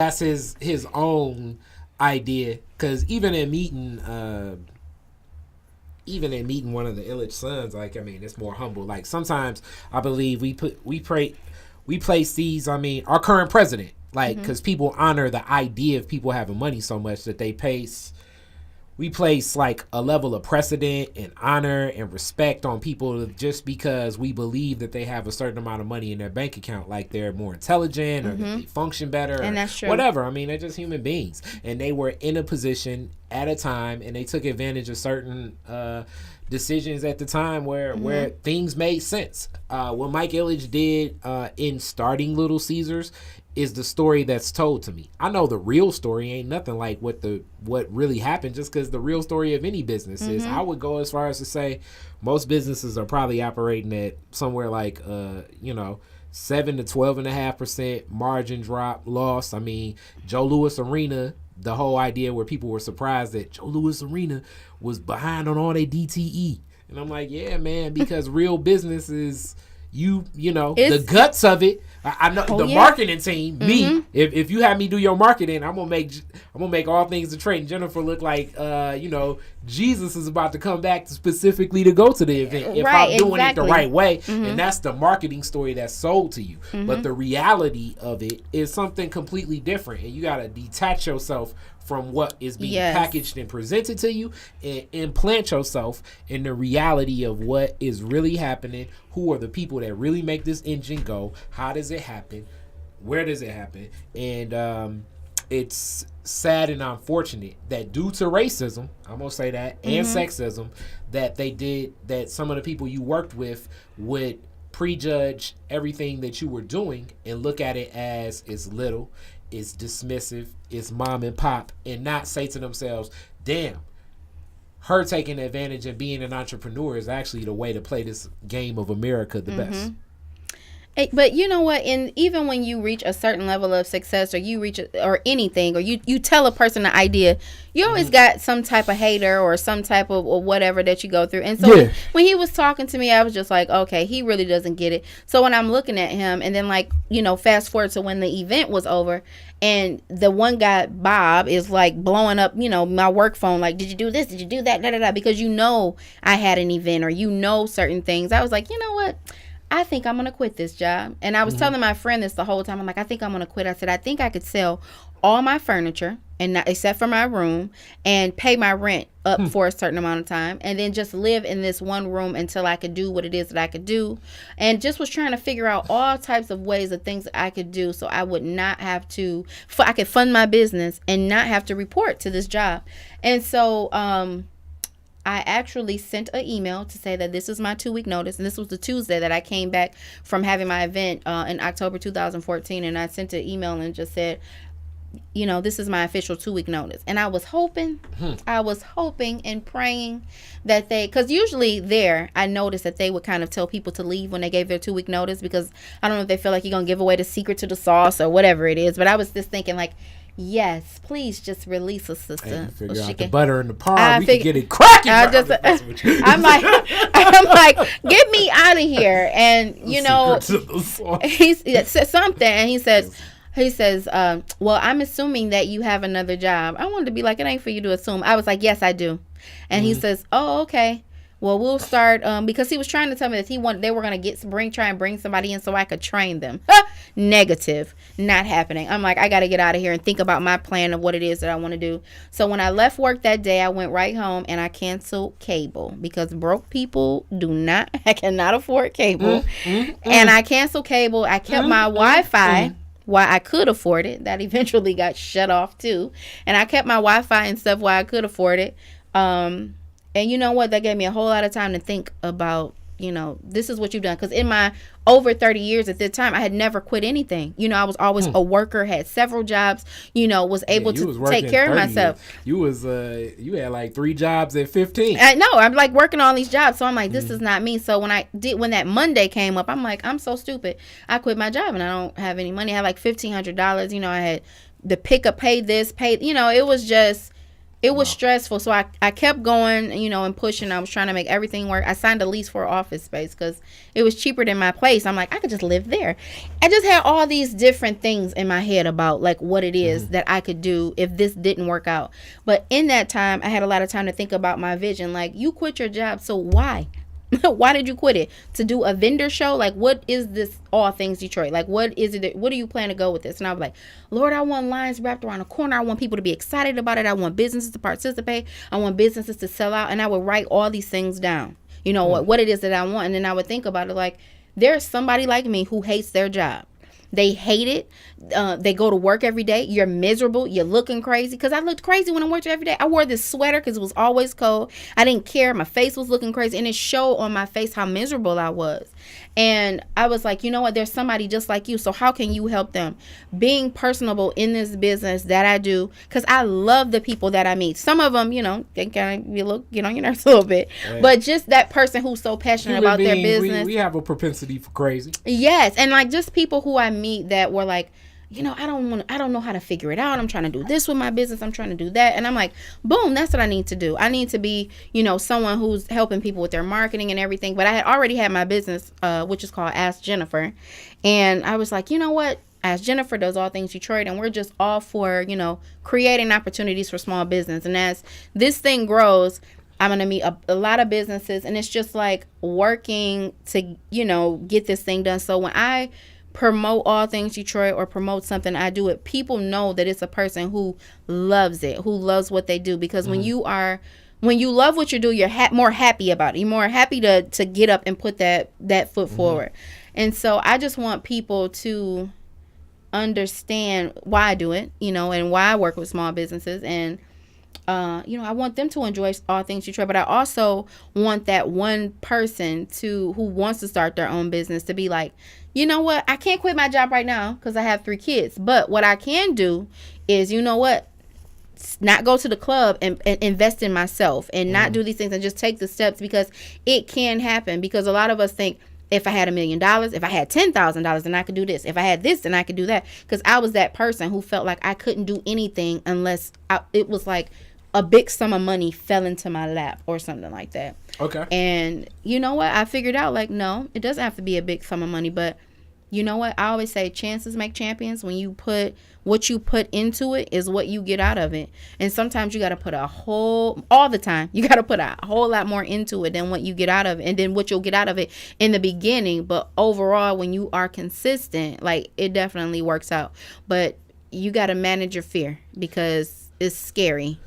that's his own idea. Because even in meeting one of the Illich sons, like, I mean, it's more humble. Like, sometimes I believe we place these, I mean, our current president, like, because people honor the idea of people having money so much that we place like a level of precedent and honor and respect on people just because we believe that they have a certain amount of money in their bank account, like they're more intelligent or that they function better, and that's true. Whatever. I mean, they're just human beings, and they were in a position at a time, and they took advantage of certain decisions at the time where things made sense. What Mike Ilitch did in starting Little Caesars is the story that's told to me. I know the real story ain't nothing like what really happened, just because the real story of any business is. I would go as far as to say most businesses are probably operating at somewhere like 7 to 12.5% margin drop loss. I mean, Joe Louis Arena, the whole idea where people were surprised that Joe Louis Arena was behind on all their DTE. And I'm like, yeah, man, because real business is the guts of it. I know marketing team, me. If you have me do your marketing, I'm gonna make all things to trade and Jennifer look like Jesus is about to come back specifically to go to the event if I'm doing it the right way. And that's the marketing story that's sold to you. But the reality of it is something completely different, and you gotta detach yourself from what is being packaged and presented to you, and implant yourself in the reality of what is really happening. Who are the people that really make this engine go? How does it happen? Where does it happen? And it's sad and unfortunate that due to racism, I'm gonna say that, and sexism, that some of the people you worked with would prejudge everything that you were doing and look at it as it's little, it's dismissive, it's mom and pop, and not say to themselves, damn, her taking advantage and being an entrepreneur is actually the way to play this game of America the best. But you know what? And even when you reach a certain level of success, or you reach or anything, or you tell a person the idea, you always got some type of hater or some type of or whatever that you go through. And so when he was talking to me, I was just like, okay, he really doesn't get it. So when I'm looking at him, and then fast forward to when the event was over, and the one guy, Bob, is like blowing up, my work phone, like, did you do this? Did you do that? Da, da, da, because I had an event, or certain things. I was like, you know what? I think I'm going to quit this job. And I was telling my friend this the whole time. I'm like, I think I'm going to quit. I said, I think I could sell all my furniture, and not, except for my room, and pay my rent up for a certain amount of time, and then just live in this one room until I could do what it is that I could do. And just was trying to figure out all types of ways of things that I could do so I would not have to, I could fund my business and not have to report to this job. And so, I actually sent an email to say that this is my 2-week notice. And this was the Tuesday that I came back from having my event in October 2014. And I sent an email and just said, this is my official 2-week notice. And I was hoping and praying that because usually I noticed that they would kind of tell people to leave when they gave their 2-week notice, because I don't know if they feel like you're going to give away the secret to the sauce or whatever it is. But I was just thinking like, yes, please just release a sister. And figure out the butter in the pan. We can get it cracking. I'm like, get me out of here. And he said something, and he says, well, I'm assuming that you have another job. I wanted to be like, it ain't for you to assume. I was like, yes, I do. And he says, oh, okay. Well, we'll start, because he was trying to tell me that they were going to try and bring somebody in so I could train them. Negative. Not happening. I'm like, I got to get out of here and think about my plan of what it is that I want to do. So when I left work that day, I went right home and I canceled cable, because broke people I cannot afford cable. And I canceled cable. I kept my Wi-Fi. While I could afford it. That eventually got shut off too. And I kept my Wi-Fi and stuff while I could afford it. And you know what? That gave me a whole lot of time to think about, this is what you've done. Because in my over 30 years at the time, I had never quit anything. I was always a worker, had several jobs, was able to take care of myself. You had like 3 jobs at 15. I know. I'm like working on these jobs. So I'm like, this is not me. So when that Monday came up, I'm like, I'm so stupid. I quit my job and I don't have any money. I had like $1,500. I had the pickup, paid this, it was just, It was stressful. So I kept going, and pushing. I was trying to make everything work. I signed a lease for office space because it was cheaper than my place. I'm like, I could just live there. I just had all these different things in my head about like what it is that I could do if this didn't work out. But in that time, I had a lot of time to think about my vision. Like, you quit your job, so why? Why did you quit it? To do a vendor show? Like, what is this All Things Detroit? Like, what is it? What do you plan to go with this? And I was like, Lord, I want lines wrapped around the corner. I want people to be excited about it. I want businesses to participate. I want businesses to sell out. And I would write all these things down, what it is that I want. And then I would think about it like, there's somebody like me who hates their job. They hate it. They go to work every day. You're miserable. You're looking crazy. Because I looked crazy when I worked every day. I wore this sweater because it was always cold. I didn't care. My face was looking crazy. And it showed on my face how miserable I was. And I was like, you know what? There's somebody just like you. So how can you help them? Being personable in this business that I do. Because I love the people that I meet. Some of them, they kind of get on your nerves a little bit. Right. But just that person who's so passionate about their business. We have a propensity for crazy. Yes. And like just people who I meet that were like, I don't know how to figure it out. I'm trying to do this with my business. I'm trying to do that. And I'm like, boom, that's what I need to do. I need to be, someone who's helping people with their marketing and everything. But I had already had my business, which is called Ask Jennyfer. And I was like, you know what? Ask Jennyfer does All Things Detroit. And we're just all for, creating opportunities for small business. And as this thing grows, I'm going to meet a lot of businesses. And it's just like working to, get this thing done. So when I promote All Things Detroit or promote something, I do it, people know that it's a person who loves it, who loves what they do. Because when you love what you do, you're more happy about it. You're more happy to get up and put that foot forward. And so I just want people to understand why I do it, and why I work with small businesses. And I want them to enjoy All Things Detroit, but I also want that one person who wants to start their own business to be like, you know what? I can't quit my job right now because I have 3 kids. But what I can do is, not go to the club and invest in myself and not do these things and just take the steps, because it can happen. Because a lot of us think, if I had $1 million, if I had $10,000, then I could do this. If I had this, then I could do that. Because I was that person who felt like I couldn't do anything unless it was like a big sum of money fell into my lap or something like that. Okay. And you know what? I figured out, like, no, it doesn't have to be a big sum of money. But you know what? I always say chances make champions. When you put what you put into it is what you get out of it. And sometimes you got to put all the time, you got to put a whole lot more into it than what you get out of it. And then what you'll get out of it in the beginning. But overall, when you are consistent, like, it definitely works out. But you got to manage your fear, because it's scary.